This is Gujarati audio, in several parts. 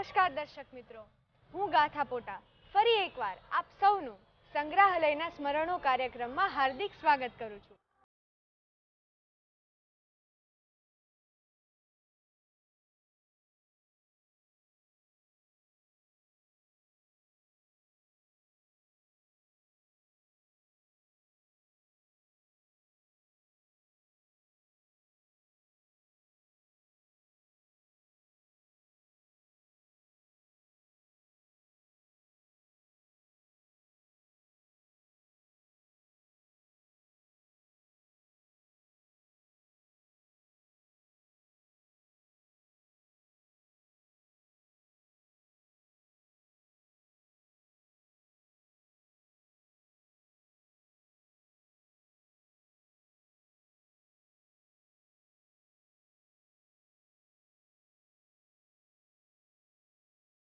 નમસ્કાર દર્શક મિત્રો, હું ગાથા પોટા ફરી એકવાર આપ સૌનું સંગ્રહાલયના સ્મરણો કાર્યક્રમમાં હાર્દિક સ્વાગત કરું છું.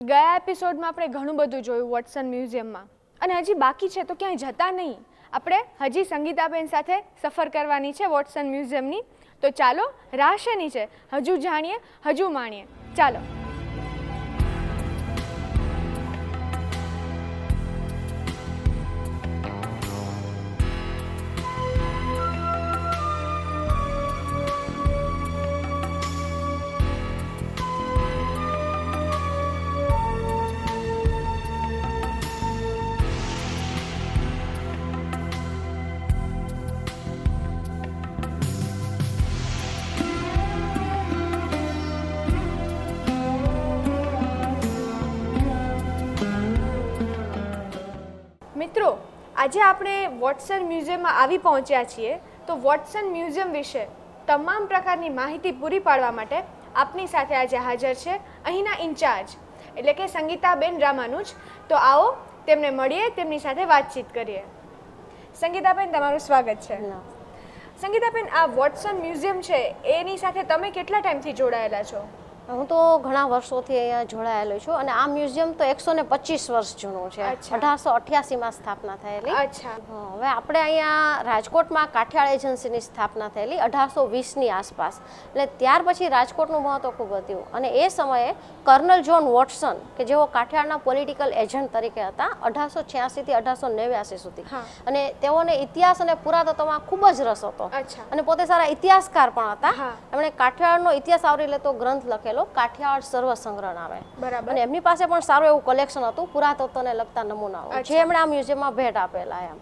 ગયા એપિસોડમાં આપણે ઘણું બધું જોયું વોટસન મ્યુઝિયમમાં, અને હજી બાકી છે તો ક્યાંય જતા નહીં. આપણે હજી સંગીતાબેન સાથે સફર કરવાની છે વોટસન મ્યુઝિયમની. તો ચાલો, રાહ શેની છે, હજુ જાણીએ, હજુ માણીએ. ચાલો. મિત્રો, આજે આપણે વોટસન મ્યુઝિયમમાં આવી પહોંચ્યા છીએ. તો વોટસન મ્યુઝિયમ વિશે તમામ પ્રકારની માહિતી પૂરી પાડવા માટે આપની સાથે આજે હાજર છે અહીંના ઇન્ચાર્જ એટલે કે સંગીતાબેન રામાનુજ. તો આવો તેમને મળીએ, તેમની સાથે વાતચીત કરીએ. સંગીતાબેન, તમારું સ્વાગત છે. સંગીતાબેન, આ વોટસન મ્યુઝિયમ છે એની સાથે તમે કેટલા ટાઈમથી જોડાયેલા છો? હું તો ઘણા વર્ષોથી અહીંયા જોડાયેલી છું, અને આ મ્યુઝિયમ તો 125 વર્ષ જૂનું છે. 1888માં સ્થાપના થયેલી. હવે આપણે અહીંયા રાજકોટમાં કાઠિયાળ એજન્સીની સ્થાપના થયેલી 1820ની આસપાસ. એટલે ત્યાર પછી રાજકોટનું મહત્વ ખૂબ વધ્યું, અને એ સમયે કર્નલ જ્હોન વોટસન કે જેઓ કાઠિયાળના પોલિટિકલ એજન્ટ તરીકે હતા 1886થી 1889 સુધી, અને તેઓને ઇતિહાસ અને પુરાતત્વમાં ખૂબ જ રસ હતો, અને પોતે સારા ઇતિહાસકાર પણ હતા. એમણે કાઠિયાવાડનો ઇતિહાસ આવરી લેતો ગ્રંથ લખેલો કાઠિયાવાડ સર્વ સંગ્રહ નામે, અને એમની પાસે પણ સારું એવું કલેક્શન હતું પુરાતત્વને લગતા નમૂનાઓ, જે એમણે આ મ્યુઝિયમમાં ભેટ આપેલા એમ.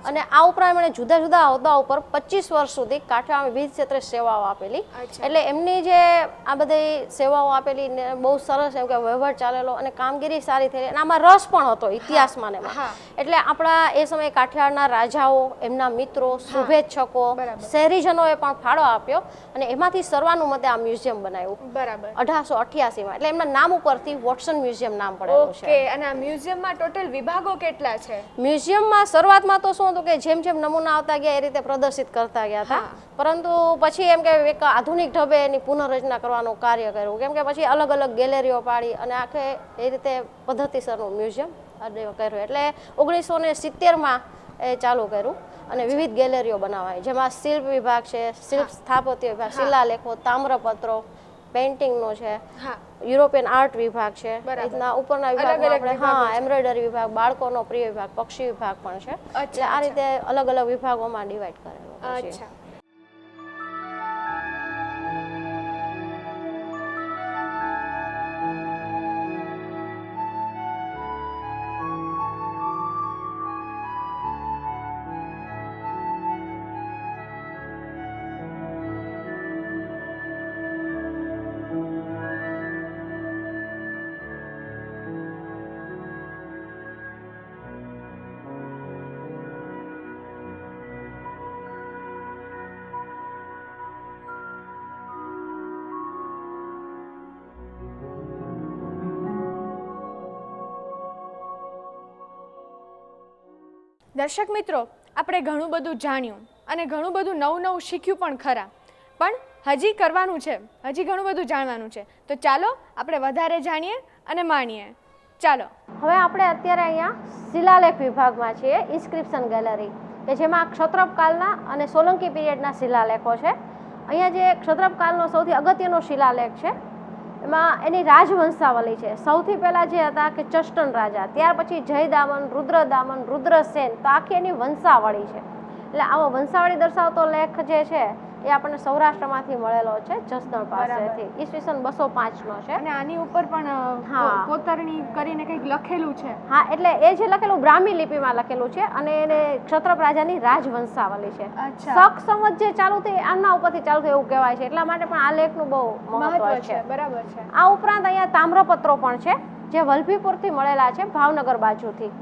અને આ ઉપરાંત એમણે જુદા જુદા હોદ્દા ઉપર 25 વર્ષ સુધી કાઠિયાવાડ વિવિધ ક્ષેત્રે સેવાઓ આપેલી. એટલે એમની જે આ બધી સેવાઓ આપેલી ને બહુ સરસ એમ કે વહીવટ ચાલેલો, અને કામગીરી સારી થઈ, અને આમાં રસ પણ હતો ઇતિહાસમાં ને એમાં. એટલે આપણા એ સમયે કાઠિયાવાડના રાજાઓ, એમના મિત્રો, શુભેચ્છકો, શહેરીજનોએ પણ ફાળો આપ્યો, અને એમાંથી સર્વાનુમતે આ મ્યુઝિયમ બનાવ્યું. બરાબર. 1888માં. એટલે એમના નામ ઉપરથી વોટસન મ્યુઝિયમ નામ પડેલું છે. ઓકે. અને આ મ્યુઝિયમમાં ટોટલ વિભાગો કેટલા છે? મ્યુઝિયમમાં શરૂઆતમાં તો શું હતું કે જેમ જેમ નમૂના આવતા ગયા એ રીતે પ્રદર્શિત કરતા ગયા હતા, પરંતુ પછી એમ કે એક આધુનિક ઢબે એની પુનઃરચના કરવાનું કાર્ય કર્યું, કેમ કે પછી અલગ અલગ ગેલેરીઓ પાડી અને આખે એ રીતે પદ્ધતિસરનું મ્યુઝિયમ કર્યું. એટલે 1970માં એ ચાલુ કર્યું, અને વિવિધ ગેલેરીઓ બનાવાય, જેમાં શિલ્પ વિભાગ છે, શિલ્પ સ્થાપત્ય વિભાગ, શિલાલેખો, તામ્રપત્રો, પેઇન્ટિંગનો છે, યુરોપિયન આર્ટ વિભાગ છે, રીતના ઉપરના વિભાગમાં આપણે એમ્બ્રોઇડરી વિભાગ, બાળકોનો પ્રિય વિભાગ, પક્ષી વિભાગ પણ છે. એટલે આ રીતે અલગ અલગ વિભાગોમાં ડિવાઈડ કરેલો છે. દર્શક મિત્રો, આપણે ઘણું બધું જાણ્યું અને ઘણું બધું નવું શીખ્યું પણ ખરા, પણ હજી કરવાનું છે, હજી ઘણું બધું જાણવાનું છે. તો ચાલો આપણે વધારે જાણીએ અને માણીએ. ચાલો. હવે આપણે અત્યારે અહીંયા શિલાલેખ વિભાગમાં છીએ, ઇન્સ્ક્રિપ્શન ગેલેરી, કે જેમાં ક્ષત્રપ કાળના અને સોલંકી પીરિયડના શિલાલેખો છે. અહીંયા જે ક્ષત્રપ કાળનો સૌથી અગત્યનો શિલાલેખ છે એમાં એની રાજવંશાવલી છે. સૌથી પહેલા જે હતા કે ચષ્ટન રાજા, ત્યાર પછી જયદામન, રુદ્રદામન, રુદ્રસેન, તો આખી એની વંશાવળી છે. એટલે આવો વંશાવળી દર્શાવતો લેખ જે છે એ આપણને સૌરાષ્ટ્રમાંથી મળેલો છે, જસદણ પાસેથી, ઈસવીસન 205 છે. અને આની ઉપર પણ કોતરણી કરીને કંઈક લખેલું છે. હા, એટલે એ જે લખેલું બ્રાહ્મી લિપિમાં લખેલું છે અને એને ક્ષત્રપ રાજાની રાજવંશાવલી છે. શક સંવત જે ચાલુ થઈ આના ઉપરથી ચાલુ થયું એવું કહેવાય છે, એટલા માટે પણ આ લેખનું બહુ મહત્વ છે. બરાબર છે. આ ઉપરાંત અહીંયા તામ્રપત્રો પણ છે જે વલભીપુરથી મળેલા છે, ભાવનગર બાજુથી.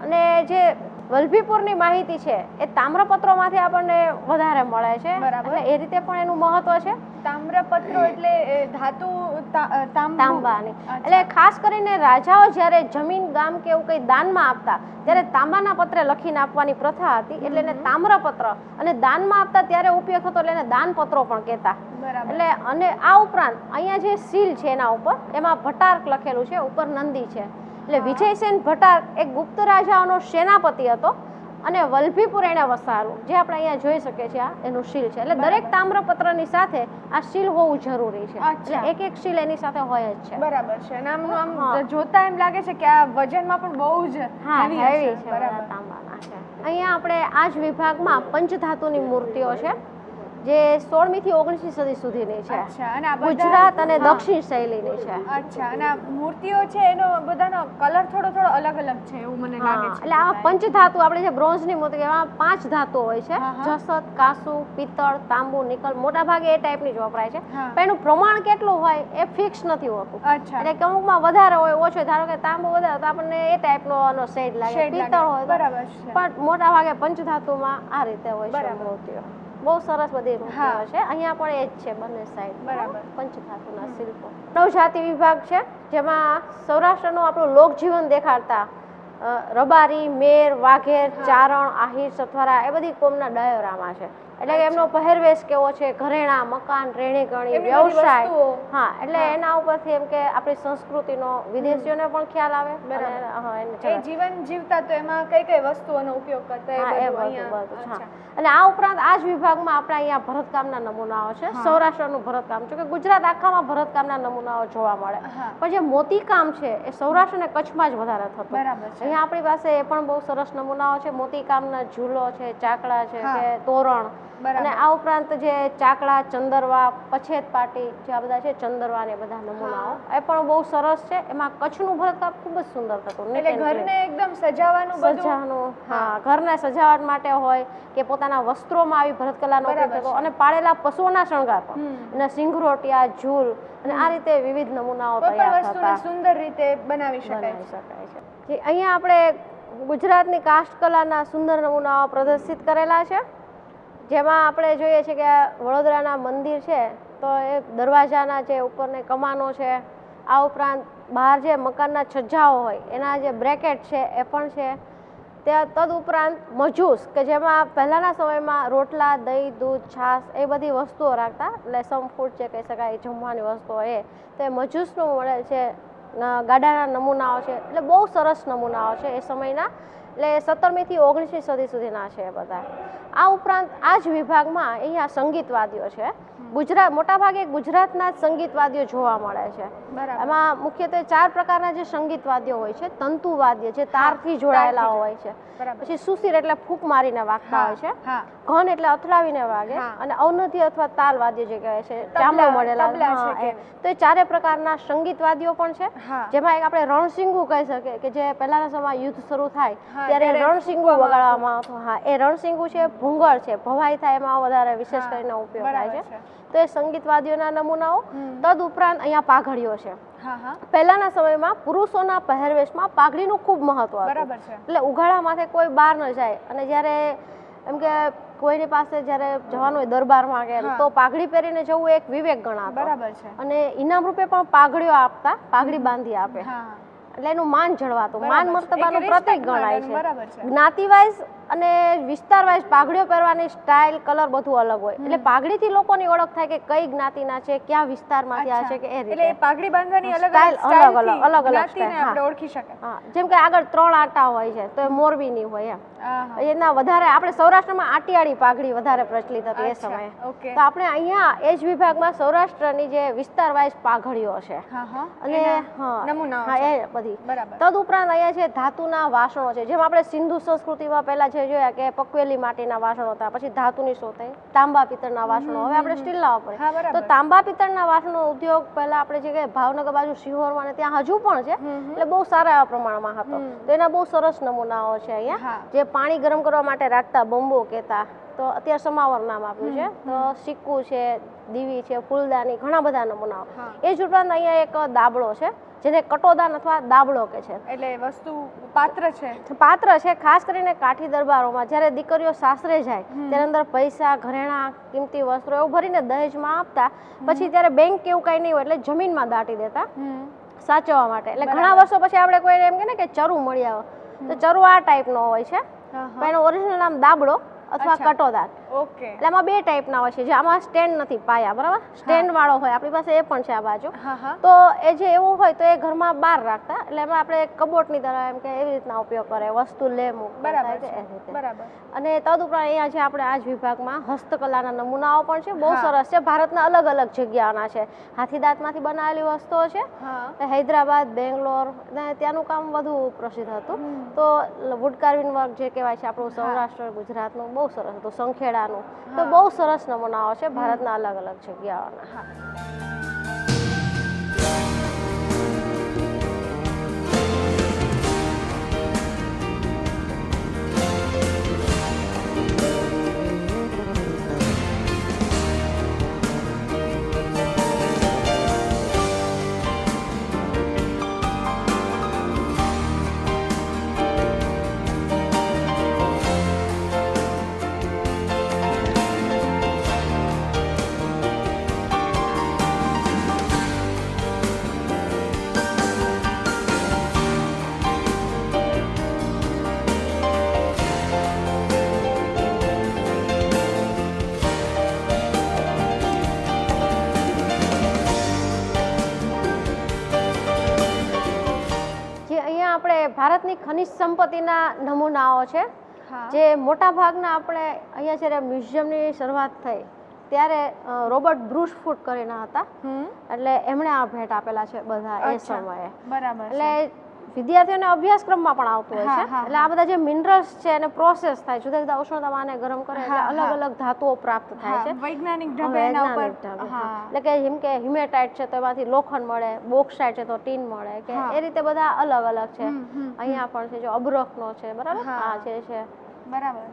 અને જે વલભીપુરની માહિતી છે એ તામ્રપત્રોમાંથી આપણને વધારે મળે છે, એટલે એ રીતે પણ એનું મહત્વ છે. તામ્રપત્રો એટલે ધાતુ તાંબાની, એટલે ખાસ કરીને રાજાઓ જ્યારે જમીન, ગામ કે એવું કંઈ દાનમાં આપતા ત્યારે તાંબાના પત્રે લખીને આપવાની પ્રથા હતી, એટલે એને તામ્રપત્ર, અને દાનમાં આપતા ત્યારે ઉપયોગ થતો એટલે એને દાનપત્રો પણ કહેતા. એટલે અને આ ઉપરાંત અહીંયા જે સીલ છે એના ઉપર એમાં ભટાર્ક લખેલું છે, ઉપર નંદી છે. એટલે વિજયસેન ભટાર્ક એક ગુપ્ત રાજાઓનો સેનાપતિ હતો અને વલભીપુર એને વસાવેલું, જે આપણે અહીંયા જોઈ શકીએ છીએ. આ એનું શીલ છે. એટલે દરેક તામ્રપત્રની સાથે આ શીલ હોવું જરૂરી છે. એટલે એક એક શીલ એની સાથે હોય જ છે. બરાબર છે. અને આમ જોતા એમ લાગે છે કે આ વજનમાં પણ બહુ જ હેવી છે. તાંબાના છે. અહીંયા આપણે આ જ વિભાગમાં પંચધાતુની મૂર્તિઓ છે જે 16મી થી 19મી સદી સુધીની છે. ગુજરાત અને દક્ષિણ શૈલીની છે. અચ્છા. અને આ મૂર્તિઓ છે એનો બધાનો કલર થોડો અલગ અલગ છે એવું મને લાગે છે. એટલે આ પંચધાતુ આપણે જે બ્રોન્ઝની મૂર્તિ એમાં 5 ધાતુઓ હોય છે, જસત, કાંસુ, પિત્તળ, તાંબુ, નિકલ, મોટા ભાગે એ ટાઈપની જ વપરાય છે. પણ એનું પ્રમાણ કેટલું હોય એ ફિક્સ નથી હોતું. એટલે અમુકમાં વધારે હોય, ઓછો. ધારો કે તાંબુ વધારે તો આપણને એ ટાઈપનો શેડ લાગે, પિત્તળ હોય બરાબર, પણ મોટા ભાગે પંચધાતુમાં આ રીતે હોય છે મૂર્તિઓ. બહુ સરસ બધી મૂર્તિઓ છે. અહીંયા પણ એ જ છે બંને સાઈડ. બરાબર. પંચધાતુના શિલ્પો. નવજાતિ વિભાગ છે જેમાં સૌરાષ્ટ્રનું આપણું લોકજીવન દેખાડતા રબારી, મેર, વાઘેર, ચારણ, આહિર, સથવારા એ બધી કોમના ડાયોરામાં છે. એટલે કે એમનો પહેરવેશ કેવો છે, ઘરેણા, મકાન, રહેણીકરણી, વ્યવસાય. હા, એટલે એના ઉપરથી એમ કે આપણી સંસ્કૃતિનો વિદેશીઓને પણ ખ્યાલ આવે. એ જીવન જીવતા તો એમાં કઈ કઈ વસ્તુઓનો ઉપયોગ કરતા એ બધું. અને આ ઉપરાંત આ જ વિભાગમાં આપણે અહીંયા ભરતકામના નમૂનાઓ છે. સૌરાષ્ટ્રનું ભરતકામ, જો કે ગુજરાત આખામાં ભરતકામના નમૂનાઓ જોવા મળે, પણ જે મોતીકામ છે એ સૌરાષ્ટ્ર અને કચ્છમાં જ વધારે થતું. અહીંયા આપણી પાસે એ પણ બહુ સરસ નમૂનાઓ છે. મોતીકામના ઝૂલો છે, ચાકડા છે કે તોરણ. અને આ ઉપરાંત જે ચાકડા, ચંદરવા, પછેત પાટી, જે આ બધા છે ચંદરવા ને બધા નમૂનાઓ એ પણ બહુ સરસ છે. એમાં કચ્છનું ભરતકામ ખૂબ જ સુંદર થતું. એટલે ઘરને એકદમ સજાવવાનું. હા, ઘરને સજાવટ માટે હોય કે પોતાના વસ્ત્રોમાં આવી ભરતકલાનો ઉપયોગ થતો, અને પાળેલા પશુઓના શણગાર પણ, અને સિંગરોટિયા, ઝૂલ, અને આ રીતે વિવિધ નમૂનાઓ તૈયાર થતા. સુંદર રીતે બનાવી શકાય છે. અહીંયા આપણે ગુજરાતની કાષ્ઠકલાના સુંદર નમૂનાઓ પ્રદર્શિત કરેલા છે, જેમાં આપણે જોઈએ છીએ કે વડોદરાના મંદિર છે તો એ દરવાજાના જે ઉપરને કમાનો છે, આ ઉપરાંત બહાર જે મકાનના છજ્જાઓ હોય એના જે બ્રેકેટ છે એ પણ છે. ત્યાં તદ ઉપરાંત મજૂસ, કે જેમાં પહેલાંના સમયમાં રોટલા, દહીં, દૂધ, છાશ એ બધી વસ્તુઓ રાખતા, એટલે સમ ફૂડ જે કહી શકાય જમવાની વસ્તુઓ એ, તો એ મજૂસનું મળે છે. ગાડાના નમૂનાઓ છે, એટલે બહુ સરસ નમૂનાઓ છે એ સમયના. એટલે 17મી થી 19મી સદી સુધીના છે બધા. આ ઉપરાંત આ જ વિભાગમાં અહીંયા સંગીતવાદ્યો છે. મોટાભાગે ગુજરાતના જ સંગીતવાદ્યો જોવા મળે છે. એમાં મુખ્યત્વે 4 પ્રકારના જે સંગીતવાદ્યો હોય છે. તંતુવાદ્ય જે તારથી જોડાયેલા હોય છે, પછી સુશીર એટલે ફૂંક મારીને વાગતા હોય છે, ઘન એટલે અથડાવીને વાગે, અને અવનતિ અથવા તાલવાદ્ય જે કહેવાય છે, ચામડો મળેલા. તો એ 4 પ્રકારના સંગીતવાદ્યો પણ છે. જેમાં એક આપણે રણસિંગુ કહી શકીએ કે જે પહેલાના સમયમાં યુદ્ધ શરૂ થાય ત્યારે રણસિંગુ વગાડવામાં આવતો. હા, એ રણસિંગુ છે. ભૂંગળ છે, ભવાઈ થાય એમાં વધારે વિશેષ કરીને ઉપયોગ થાય છે. તો એ સંગીતવાદ્યોના નમૂનાઓ. તદ ઉપરાંત અહીંયા પાઘડીઓ છે. પહેલાના સમયમાં પુરુષોના પહેરવેશમાં પાઘડીનું ખૂબ મહત્વ હતું. એટલે ઉઘાડા માથે કોઈ બહાર ન જાય, અને જ્યારે એમ કે કોઈની પાસે જ્યારે જવાનું હોય દરબારમાં કે તો પાઘડી પહેરીને જવું એક વિવેક ગણાતો. અને ઇનામ રૂપે પણ પાઘડીઓ આપતા, પાઘડી બાંધી આપે. એટલે એનું માન જળવાતું, માન બરાબર છે. મર્તબાનું એક પ્રતીક respect ગણાય મળે, બરાબર છે. છે. જ્ઞાતિ વાઇઝ અને વિસ્તાર વાઇઝ પાઘડીઓ પહેરવાની સ્ટાઇલ, કલર બધું અલગ હોય. એટલે પાઘડીથી લોકોની ઓળખ થાય કે કઈ જ્ઞાતિના છે, કયા વિસ્તારમાંથી આ છે, કે એ એટલે રીતે પાઘડી બાંધવાની અલગ સ્ટાઇલ અલગ અલગ અલગ અલગ જ્ઞાતિને સ્ટાઇલ. આપણે ઓળખી શકાય. હા, જેમ કે આગળ 3 આટા હોય છે તો એ મોરબીની હોય આહા. એમ. એના વધારે આપણે સૌરાષ્ટ્રમાં આટિયાળી પાઘડી વધારે પ્રચલિત હતી એ અચ્છા, સમયે. ઓકે. તો આપણે અહીંયા એ જ વિભાગમાં સૌરાષ્ટ્રની જે વિસ્તાર વાઇઝ પાઘડીઓ છે હા હા અને એના નમૂનાઓ હા છે. એ બધી. બરાબર. તદુપરાંત અહીંયા છે ધાતુના વાસણો છે. જેમ આપણે સિંધુ સંસ્કૃતિમાં પહેલા જે જોયા કે પકવેલી માટીના વાસણો હતા, પછી ધાતુની શોધાઈ, તાંબા પિત્તળના વાસણો, હવે આપણે સ્ટીલના હા, વાપરીએ. બરાબર. તો તાંબા પિત્તળના વાસણનો ઉદ્યોગ પહેલા આપણે જે કે ભાવનગર બાજુ સિહોરમાં ને ત્યાં હજુ પણ છે, એટલે બહુ સારા એવા પ્રમાણમાં હતો. તો એના બહુ સરસ નમૂનાઓ છે અહીંયા. હા. જે પાણી ગરમ કરવા માટે રાખતા બંબો કહેતા, તો અત્યારે સમાવર નામ આપ્યું છે. તો સિક્કુ છે, દીવી છે, ફૂલદાની, ઘણા બધા નમૂનાઓ. હા. એ જ ઉપરાંત અહીંયા એક દાબડો છે જેને કટોદાન અથવા દાબડો કે છે. એટલે વસ્તુ પાત્ર છે. પાત્ર છે. ખાસ કરીને કાઠી દરબારોમાં જ્યારે દીકરીઓ સાસરે જાય ત્યારે અંદર પૈસા, ઘરેણાં, કિંમતી વસ્ત્રો એવું ભરીને દહેજમાં આપતા. પછી ત્યારે બેંક કેવું કાંઈ નહીં હોય એટલે જમીનમાં દાટી દેતા સાચવવા માટે. એટલે ઘણા વર્ષો પછી આપણે કોઈને એમ કે ને કે ચરુ મળી આવે, તો ચરુ આ ટાઈપનો હોય છે. પણ એનું ઓરિજિનલ નામ દાબડો અથવા કટોદાન. ઓકે. એટલે આમાં 2 ટાઈપના હોય છે. જે આમાં સ્ટેન્ડ નથી, પાયા, બરાબર, સ્ટેન્ડ વાળો હોય, આપણી પાસે એ પણ છે આ બાજુ. હા હા. તો એ જે એવું હોય તો એ ઘરમાં બહાર રાખતા, એટલે એમાં આપણે કબોટની તરફ એમ કે એવી રીતના ઉપયોગ કરે, વસ્તુ લે મૂક બરાબર થાય છે. એ રીતે. બરાબર. અને તદુપરાંત અહીંયા છે આપણે આ જ વિભાગમાં હસ્તકલાના નમૂનાઓ પણ છે, બહુ સરસ છે. ભારતના અલગ અલગ જગ્યાઓના છે. હાથીદાંતમાંથી બનાવેલી વસ્તુઓ છે. હા. હૈદરાબાદ, બેંગ્લોર ને ત્યાંનું કામ વધુ પ્રસિદ્ધ હતું. તો વુડ કાર્વિંગ વર્ક જે કહેવાય છે આપણું સૌરાષ્ટ્ર ગુજરાતનું બહુ સરસ હતું, સંખેડાનું. તો બહુ સરસ નમૂનાઓ છે ભારતના અલગ અલગ જગ્યાઓના. હા. આપણે ભારતની ખનિજ સંપત્તિના નમૂનાઓ છે. જે મોટા ભાગના આપણે અહીંયા જ્યારે મ્યુઝિયમની શરૂઆત થઈ ત્યારે રોબર્ટ બ્રુસફૂટ કરીને હતા, એટલે એમણે આ ભેટ આપેલા છે બધા એ સમયે. બરાબર. એટલે વિદ્યાર્થીઓને અભ્યાસક્રમમાં પણ આવતું હોય છે. એટલે આ બધા જે મિનરલ્સ છે એને પ્રોસેસ થાય, જુદા જુદા ઉષ્ણતામાને ગરમ કરે એટલે અલગ અલગ ધાતુઓ પ્રાપ્ત થાય છે વૈજ્ઞાનિક ઢબે એના ઉપર. એટલે કે જેમ કે હિમેટાઇટ છે તો એમાંથી લોખંડ મળે, બોક્સાઇટ છે તો ટીન મળે, કે એ રીતે બધા અલગ અલગ છે. અહીંયા પણ છે જો અબરખનો છે, બરાબર, આ જે છે બરાબર.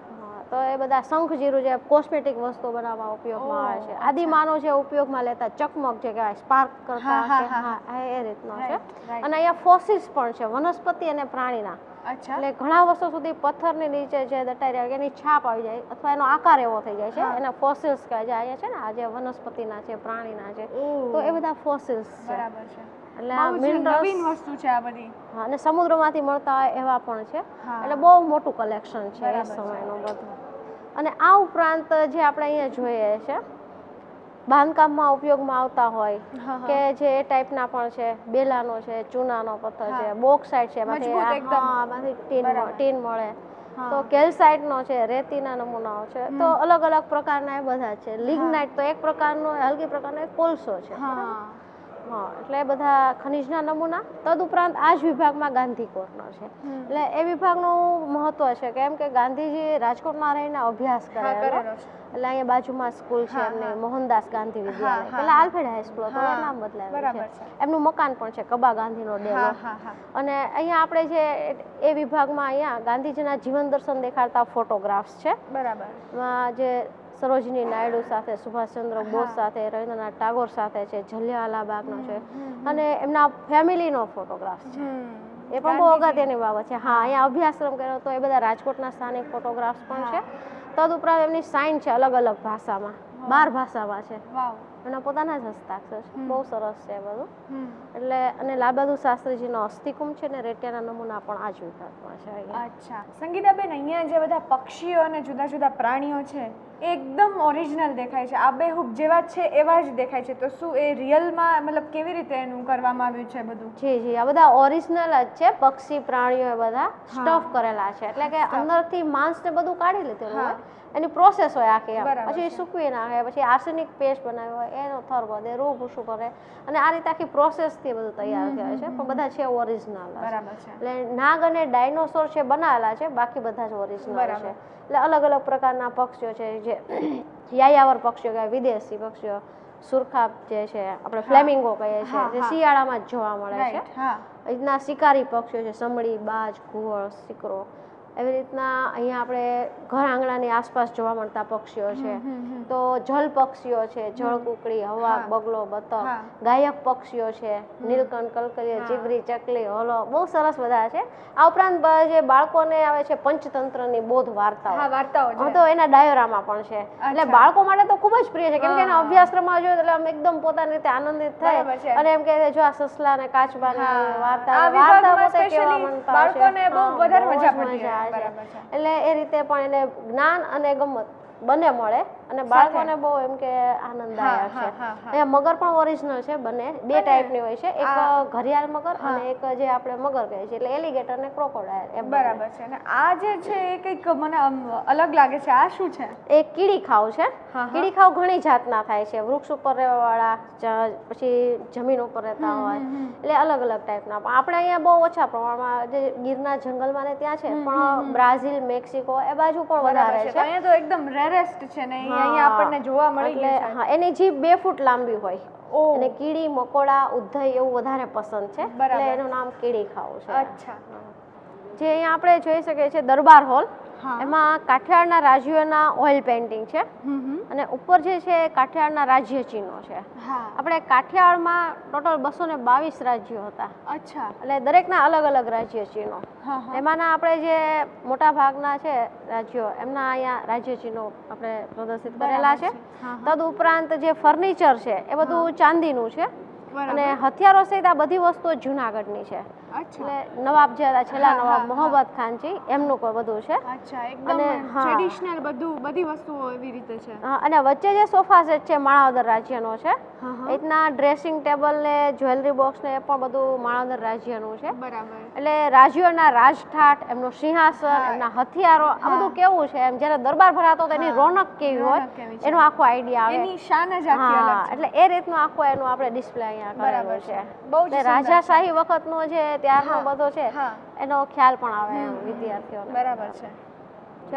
તો એ બધા શંખ જીરું જે કોસ્મેટિક વસ્તુ બનાવવા ઉપયોગમાં આવે છે. આદિમાનવ જે ઉપયોગમાં લેતા ચકમક જે કહેવાય, સ્પાર્ક કરતા, એ રીતનો છે. અને અહીંયા ફોસિલ્સ પણ છે, વનસ્પતિ અને પ્રાણીના. એટલે ઘણા વર્ષો સુધી પથ્થરની નીચે જે દટાઈ રહ્યા એની છાપ આવી જાય અથવા એનો આકાર એવો થઈ જાય છે, એના ફોસિલ્સ કહે છે. અહીંયા છે ને આ જે વનસ્પતિના છે, પ્રાણીના છે, તો એ બધા ફોસિલ્સ છે. બરાબર છે. એટલે આ નવીન વસ્તુ છે આ બધી. હા, અને સમુદ્રમાંથી મળતા હોય એવા પણ છે. એટલે બહુ મોટું કલેક્શન છે એ સમયનું બધું. અને આ ઉપરાંત જે આપણે અહીંયા જોઈએ છે બાંધકામમાં ઉપયોગમાં આવતા હોય કે જે એ ટાઈપના પણ છે, બેલાનો છે, ચૂનાનો પથ્થર છે, બોક્સાઇટ છે, એમાંથી ટીન મળે. તો કેલ્સાઇટનો છે, રેતીના નમૂનાઓ છે. તો અલગ અલગ પ્રકારના એ બધા છે. લિગ્નાઇટ તો એક પ્રકારનો હલકી પ્રકારનો એક કોલસો છે. હા, એટલે બધા ખનિજના નમૂના. તદુપરાંત આ જ વિભાગમાં ગાંધી કોર્નર છે. એટલે એ વિભાગનું મહત્વ છે કેમ કે ગાંધીજી રાજકોટમાં રહીને અભ્યાસ કરેલો. એટલે અહીંયા બાજુમાં સ્કૂલ છે એમની, મોહનદાસ ગાંધી વિદ્યાલય, પેલા આલ્ફ્રેડ હાઈસ્કૂલ હતું, એ નામ બદલાયું છે. એમનું મકાન પણ છે, કબા ગાંધીનો ડેલો. અને અહીંયા આપણે જે એ વિભાગમાં અહીંયા ગાંધીજીના જીવન દર્શન દેખાડતા ફોટોગ્રાફ્સ છે. બરાબર. જે સરોજની નાયડુ સાથે, સુભાષચંદ્ર બોઝ સાથે, રવિન્દ્રનાથ ટાગોર સાથે છે, જલિયાવાલા બાગનો છે, અને એમના ફેમિલીનો ફોટોગ્રાફ છે. એ પણ બહુ અગત્યની બાબત છે. હા, અહીંયા અભ્યાસક્રમ કર્યો તો એ બધા રાજકોટના સ્થાનિક ફોટોગ્રાફ્સ પણ છે. તદુપરાંત એમની સાઇન છે અલગ અલગ ભાષામાં, 12 ભાષામાં છે. વાવ. એના પોતાના જ હસ્તાક્ષર છે, બહુ સરસ છે બધું. એટલે અને લાલબહાદુર શાસ્ત્રીજીનો અસ્થિકુંભ છે ને રેટિયાના નમૂના પણ આ જ વિભાગમાં છે અહીંયા. અચ્છા સંગીતાબેન, અહીંયા જે બધા પક્ષીઓ અને જુદા જુદા પ્રાણીઓ છે એ એકદમ ઓરિજિનલ દેખાય છે, આબેહૂબ જેવા છે એવા જ દેખાય છે. તો શું એ રિયલમાં મતલબ કેવી રીતે એનું કરવામાં આવ્યું છે બધું? જી જી, આ બધા ઓરિજિનલ જ છે. પક્ષી પ્રાણીઓ એ બધા સ્ટફ કરેલા છે, એટલે કે અંદરથી માંસ ને બધું કાઢી લીધેલું હોય, એની પ્રોસેસ હોય આખી. પછી સૂકવી નાખે, પછી આર્સેનિક પેસ્ટ બનાવ્યો હોય એનો થર બધે રૂ ભૂસું કરે, અને આ રીતે આખી પ્રોસેસથી બધું તૈયાર થાય છે. પણ બધા છે ઓરિજિનલ. બરાબર છે. એટલે નાગ અને ડાયનોસોર છે બનાવેલા છે, બાકી બધા જ ઓરિજિનલ છે. એટલે અલગ અલગ પ્રકારના પક્ષીઓ છે, જે યાયાવર પક્ષીઓ કહેવાય, વિદેશી પક્ષીઓ, સુરખાબ જે છે આપણે ફ્લેમિંગો કહીએ છીએ, જે શિયાળામાં જ જોવા મળે છે. એ રીતના શિકારી પક્ષીઓ છે, સમડી, બાજ, ઘુવડ, સિકરો. એવી રીતના અહીંયા આપણે ઘર આંગણાની આસપાસ જોવા મળતા પક્ષીઓ છે. તો જલ પક્ષીઓ છે, જળ કુકડી, હવા, બગલો, બતક. ગાયક પક્ષીઓ છે, નીલકંઠ, કલકલિયા, ચીબરી, ચકલી, હોલો, બહુ સરસ બધા છે. આ ઉપરાંત જે બાળકોને આવે છે પંચતંત્રની બોધ વાર્તાઓ, તો એના ડાયોરામાં પણ છે. એટલે બાળકો માટે તો ખૂબ જ પ્રિય છે, કેમ કે એના અભ્યાસક્રમમાં જોઈએ એટલે આમ એકદમ પોતાની રીતે આનંદિત થાય, અને એમ કે જો આ સસલા ને કાચબાની વાર્તા પોતે કહેવા માંગતા બાળકોને બહુ વધારે મજા પડે. એટલે એ રીતે પણ એને જ્ઞાન અને ગમત બંને મળે, અને બાળકોને બહુ એમ કે આનંદદાયક છે. અહીંયા મગર પણ ઓરિજિનલ છે, બંને બે ટાઈપની હોય છે, એક ઘરિયાળ મગર અને એક જે આપણે મગર કહીએ છીએ, એટલે એલિગેટર ને ક્રોકોડાઇલ. એ બરાબર છે. અને આ જે છે એ કંઈક મને અલગ લાગે છે, આ શું છે? એ કીડી ખાવ છે. કીડી ખાવ ઘણી જાતના થાય છે, વૃક્ષ ઉપર રહેવાવાળા, પછી જમીન ઉપર રહેતા હોય, એટલે અલગ અલગ ટાઈપના. આપણે અહીંયા બહુ ઓછા પ્રમાણમાં જે ગીરના જંગલમાં ને ત્યાં છે, પણ બ્રાઝિલ, મેક્સિકો એ બાજુ પણ વધારે છે. અહીંયા તો એકદમ રેરેસ્ટ છે ને અહીંયા આપણને જોવા મળી છે. હા, એની જીભ 2 ફૂટ લાંબી હોય, અને કીડી, મકોડા, ઉધઈ એવું વધારે પસંદ છે, એટલે એનું નામ કીડી ખાવ છે. અચ્છા. જે અહીંયા આપણે જોઈ શકીએ છીએ દરબાર હોલ, એમાં કાઠિયાવાડના રાજ્યોના ઓઇલ પેઇન્ટિંગ છે, અને ઉપર જે છે કાઠિયાવાડના રાજ્ય ચિહ્નો છે. આપણે કાઠિયાવાડમાં ટોટલ 222 રાજ્યો હતા. અચ્છા. એટલે દરેકના અલગ અલગ રાજ્ય ચિહ્નો. એમાંના આપણે જે મોટા ભાગના છે રાજ્યો, એમના અહીંયા રાજ્ય ચિહ્નો આપણે પ્રદર્શિત કરેલા છે. તદ ઉપરાંત જે ફર્નિચર છે એ બધું ચાંદીનું છે, અને હથિયારો સહિત આ બધી વસ્તુઓ જુનાગઢની છે. એટલે નવાબ જે હતા, છેલ્લા નવાબ મોહમ્મદ ખાનજી, એમનું બધું છે. અચ્છા, એકદમ ટ્રેડિશનલ બધી વસ્તુઓ એવી રીતે છે. અને વચ્ચે જે સોફા સેટ છે માણાવદર રાજ્યનો છે. એટલા ડ્રેસિંગ ટેબલ ને જ્વેલરી બોક્સ ને એ પણ બધું માણાવદર રાજ્યનું છે. બરાબર. એટલે રાજ્યોના રાજઠાઠ, એમનું સિંહાસન, એમના હથિયારો, આ બધું કેવું છે, એમ જ્યારે દરબાર ભરાતો તો એની રોનક કેવી હોય એનો આખો આઈડિયા આવે, એની શાન જ આખી અલગ છે. એટલે એ રીતનું આખું એનું આપણે ડિસ્પ્લે અહીંયા કરેલું છે. બહુ રાજાશાહી વખતનો જે ત્યારનો બધો છે એનો ખ્યાલ પણ આવે વિદ્યાર્થીઓને. બરાબર છે.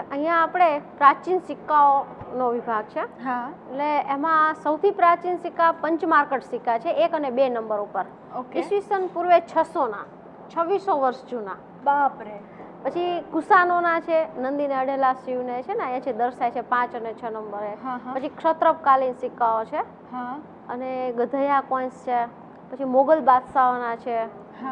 અહીંયા આપણે પ્રાચીન સિક્કાઓનો વિભાગ છે. એટલે એમાં સૌથી પ્રાચીન સિક્કા પંચમાર્કટ સિક્કા છે, 1 અને 2 નંબર ઉપર, ઈસવીસન પૂર્વે 600ના, 2600 વર્ષ જૂના. બાપરે. પછી કુસાનોના છે, નંદીને અડેલા શિવને છે ને અહીંયા છે દર્શાય છે 5 અને 6 નંબરે. પછી ક્ષત્રપકાલીન સિક્કાઓ છે, અને ગધૈયા કોઈન્સ છે, પછી મોગલ બાદશાહોના છે,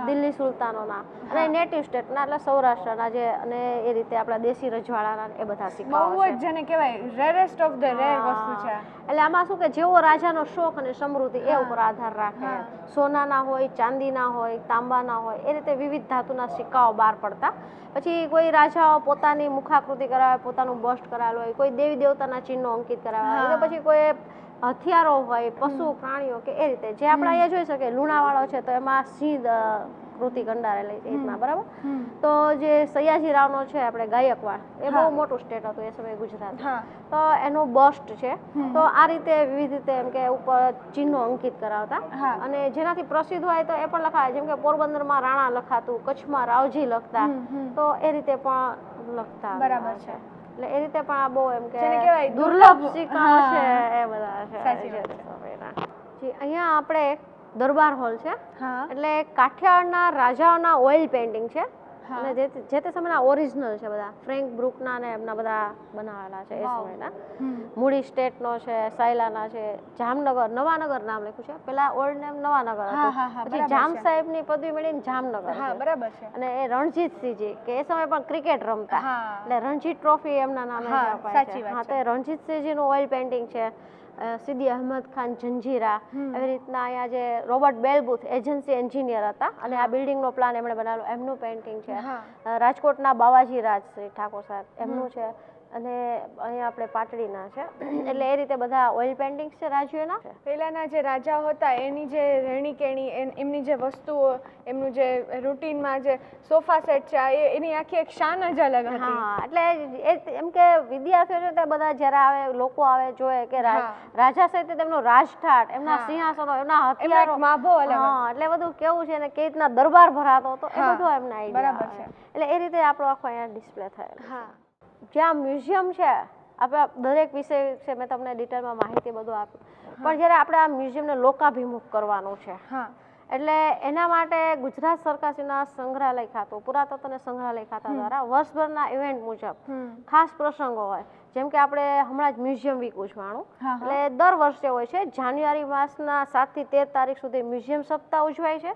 દિલ્હી સુલતાનોના, અને નેટિવ સ્ટેટના એટલે સૌરાષ્ટ્રના જે, અને એ રીતે આપણા દેશી રજવાડાના એ બધા સિક્કાઓ છે. બહુ જ જેને કહેવાય રેરેસ્ટ ઓફ ધ રેર વસ્તુ છે. એટલે આમાં શું કે જેવો રાજાનો શોખ અને સમૃદ્ધિ એ ઉપર આધાર રાખે. સોનાના હોય, ચાંદીના હોય, તાંબાના હોય, એ રીતે વિવિધ ધાતુના સિક્કાઓ બહાર પડતા. પછી કોઈ રાજાઓ પોતાની મુખાકૃતિ કરાવે, પોતાનું બસ્ટ કરાવેલું હોય, કોઈ દેવી દેવતાના ચિહ્નો અંકિત કરાવ્યા હોય, પછી કોઈ હથિયારો હોય, પશુ પ્રાણીઓ કે એ રીતે. જે આપણે અહીંયા જોઈ શકીએ લુણાવાડો છે તો એમાં સિંહ કૃતિ કંડારેલી છે રીતના, બરાબર. તો જે સયાજી રાવનો છે આપણે ગાયકવાડ, એ બહુ મોટું સ્ટેટ હતું એ સમયે ગુજરાત, તો એનું બસ્ટ છે. તો આ રીતે વિવિધ રીતે એમ કે ઉપર ચિહ્નો અંકિત કરાવતા, અને જેનાથી પ્રસિદ્ધ હોય તો એ પણ લખાય, જેમ કે પોરબંદરમાં રાણા લખાતું, કચ્છમાં રાવજી લખતા, તો એ રીતે પણ લખતા. બરાબર છે. એટલે એ રીતે પણ આ બહુ એમ કે દુર્લભ સિક્કાઓ છે એ બધા છે. અહીંયા આપણે દરબાર હોલ છે, એટલે કાઠિયાવાડના રાજાઓના ઓઇલ પેઇન્ટિંગ છે, અને જે તે સમયના ઓરિજિનલ છે બધા. ફ્રેન્ક બ્રુકના ને એમના બધા બનાવેલા છે એ સમયના. મૂડી સ્ટેટનો છે, સાયલાના છે, જામનગર, નવાનગર નામ લખ્યું છે, પેલા ઓલ્ડ નેમ નવાનગર હતું, પછી જામ સાહેબની પદવી મળીને જામનગર. બરાબર છે. અને એ રણજીતસિંહજી કે એ સમયે પણ ક્રિકેટ રમતા, એટલે રણજીત ટ્રોફી એમના નામે અપાય છે. હા, તો રણજીતસિંહજીનું ઓઇલ પેઇન્ટિંગ છે. સીદી અહેમદ ખાન જંજીરા, એવી રીતના અહીંયા જે રોબર્ટ બેલબુથ એજન્સી એન્જિનિયર હતા અને આ બિલ્ડિંગનો પ્લાન એમણે બનાવેલો, એમનું પેઇન્ટિંગ છે. રાજકોટના બાવાજી રાજ શ્રી ઠાકોર સાહેબ એમનું છે, અને અહીંયા આપણે પાટડીના છે. એટલે એ રીતે બધા ઓઇલ પેઇન્ટિંગ્સ છે રાજ્યોના. પહેલાના જે રાજાઓ હતા એની જે રહેણી કેણી, એમની જે વસ્તુઓ, એમનું જે રૂટીનમાં જે સોફા સેટ છે એની આખી એક શાન જ અલગ હતી. હા, એટલે એમ કે વિદ્યાર્થીઓ છે તે બધા જ્યારે આવે, લોકો આવે જોવે કે રાજા સહિત તેમનો રાજઠાટ, એમના સિંહાસનો, એમના હથિયારો, માભો અલગ. હા, એટલે બધું કેવું છે ને કેવી રીતના દરબાર ભરાતો હતો એ બધું એમના આઈડિયા. બરાબર છે. એટલે એ રીતે આપણો આખો અહીંયા ડિસ્પ્લે થયેલો. હા, જ્યાં મ્યુઝિયમ છે, આપણે દરેક વિષય છે મેં તમને ડિટેલમાં માહિતી બધું આપ્યું, પણ જ્યારે આપણે આ મ્યુઝિયમને લોકાભિમુખ કરવાનું છે, એટલે એના માટે ગુજરાત સરકારશ્રીના સંગ્રહાલય ખાતું, પુરાતત્વ અને સંગ્રહાલય ખાતા દ્વારા વર્ષભરના ઇવેન્ટ મુજબ ખાસ પ્રસંગો હોય. જેમ કે આપણે હમણાં જ મ્યુઝિયમ વીક ઉજવાણું, એટલે દર વર્ષે હોય છે. જાન્યુઆરી માસના 7 થી 13 તારીખ સુધી મ્યુઝિયમ સપ્તાહ ઉજવાય છે.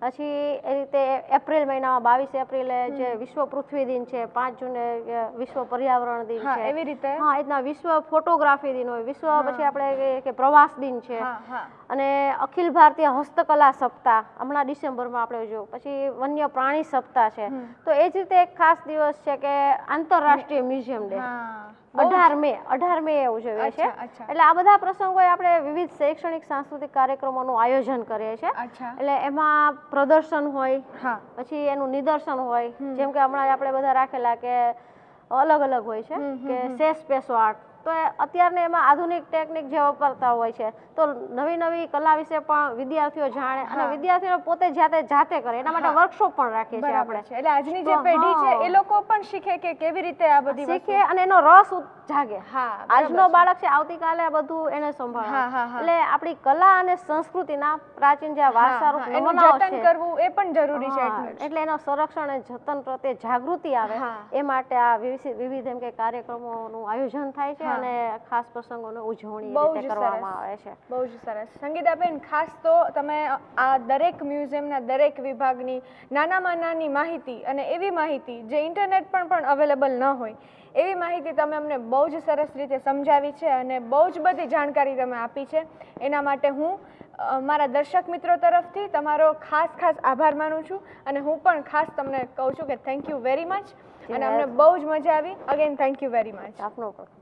પછી એ રીતે એપ્રિલ મહિનામાં 22 એપ્રિલે જે વિશ્વ પૃથ્વી દિન છે, 5 જૂને વિશ્વ પર્યાવરણ દિન છે, એવી રીતે હા, એટલા વિશ્વ ફોટોગ્રાફી દિન હોય, વિશ્વ પછી આપણે કે પ્રવાસ દિન છે, અને અખિલ ભારતીય હસ્તકલા સપ્તાહ હમણાં ડિસેમ્બરમાં આપણે ઉજવ્યું. પછી વન્ય પ્રાણી સપ્તાહ છે. તો એ જ રીતે એક ખાસ દિવસ છે કે આંતરરાષ્ટ્રીય મ્યુઝિયમ ડે 18 મે એવું જોઈએ છે. એટલે આ બધા પ્રસંગોએ આપણે વિવિધ શૈક્ષણિક સાંસ્કૃતિક કાર્યક્રમોનું આયોજન કરીએ છીએ. એટલે એમાં પ્રદર્શન હોય, પછી એનું નિદર્શન હોય. જેમ કે હમણાં આપણે બધા રાખેલા કે અલગ અલગ હોય છે કે સેસ પેસો આર્ટ, તો અત્યારને એમાં આધુનિક ટેકનિક જે વાપરતા હોય છે, તો નવી નવી કલા વિશે પણ વિદ્યાર્થીઓ જાણે અને વિદ્યાર્થીઓ પોતે જાતે કરે, એના માટે વર્કશોપ પણ રાખીએ છીએ આપણે. એટલે આજની જે પેઢી છે એ લોકો પણ શીખે કે કેવી રીતે આ બધી શીખે અને એનો રસ જાગે. આજનો બાળક છે, આવતીકાલે આ બધું એને સંભાળે. એટલે આપણી કલા અને સંસ્કૃતિના પ્રાચીન જે વારસારૂપ નમૂનાઓ છે જતન કરવું એ પણ જરૂરી છે. એટલે એનો સંરક્ષણ અને જતન પ્રત્યે જાગૃતિ આવે એ માટે આ વિવિધ એમ કે કાર્યક્રમોનું આયોજન થાય છે અને ખાસ પ્રસંગોની ઉજવણી કરવામાં આવે છે. બહુ જ સરસ. સંગીતાબેન, ખાસ તો તમે આ દરેક મ્યુઝિયમના દરેક વિભાગની નાનામાં નાની માહિતી અને એવી માહિતી જે ઇન્ટરનેટ પર પણ અવેલેબલ ન હોય એવી માહિતી તમે અમને બહુ જ સરસ રીતે સમજાવી છે અને બહુ જ બધી જાણકારી તમે આપી છે. એના માટે હું મારા દર્શક મિત્રો તરફથી તમારો ખાસ આભાર માનું છું, અને હું પણ ખાસ તમને કહું છું કે થેન્ક યુ વેરી મચ, અને અમને બહુ જ મજા આવી. Again thank you very much. આપનો પણ.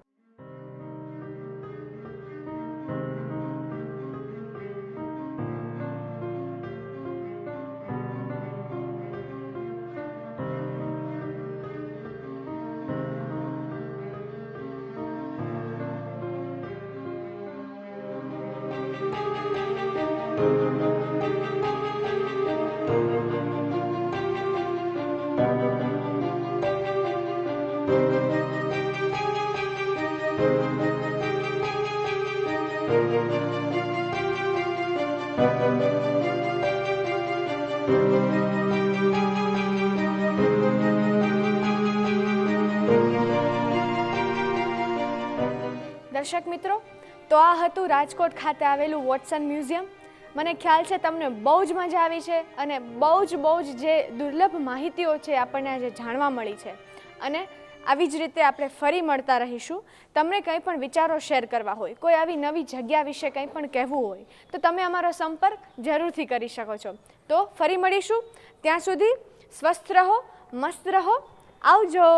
દર્શક મિત્રો, તો આ હતું રાજકોટ ખાતે આવેલું વોટસન મ્યુઝિયમ. મને ખ્યાલ છે તમને બહુ જ મજા આવી છે અને બહુ જ જે દુર્લભ માહિતીઓ છે આપણને આજે જાણવા મળી છે. અને આવી જ રીતે આપણે ફરી મળતા રહીશું. તમને કંઈ પણ વિચારો શેર કરવા હોય, કોઈ આવી નવી જગ્યા વિશે કંઈ પણ કહેવું હોય, તો તમે અમારો સંપર્ક જરૂરથી કરી શકો છો. તો ફરી મળીશું. ત્યાં સુધી સ્વસ્થ રહો, મસ્ત રહો. આવજો.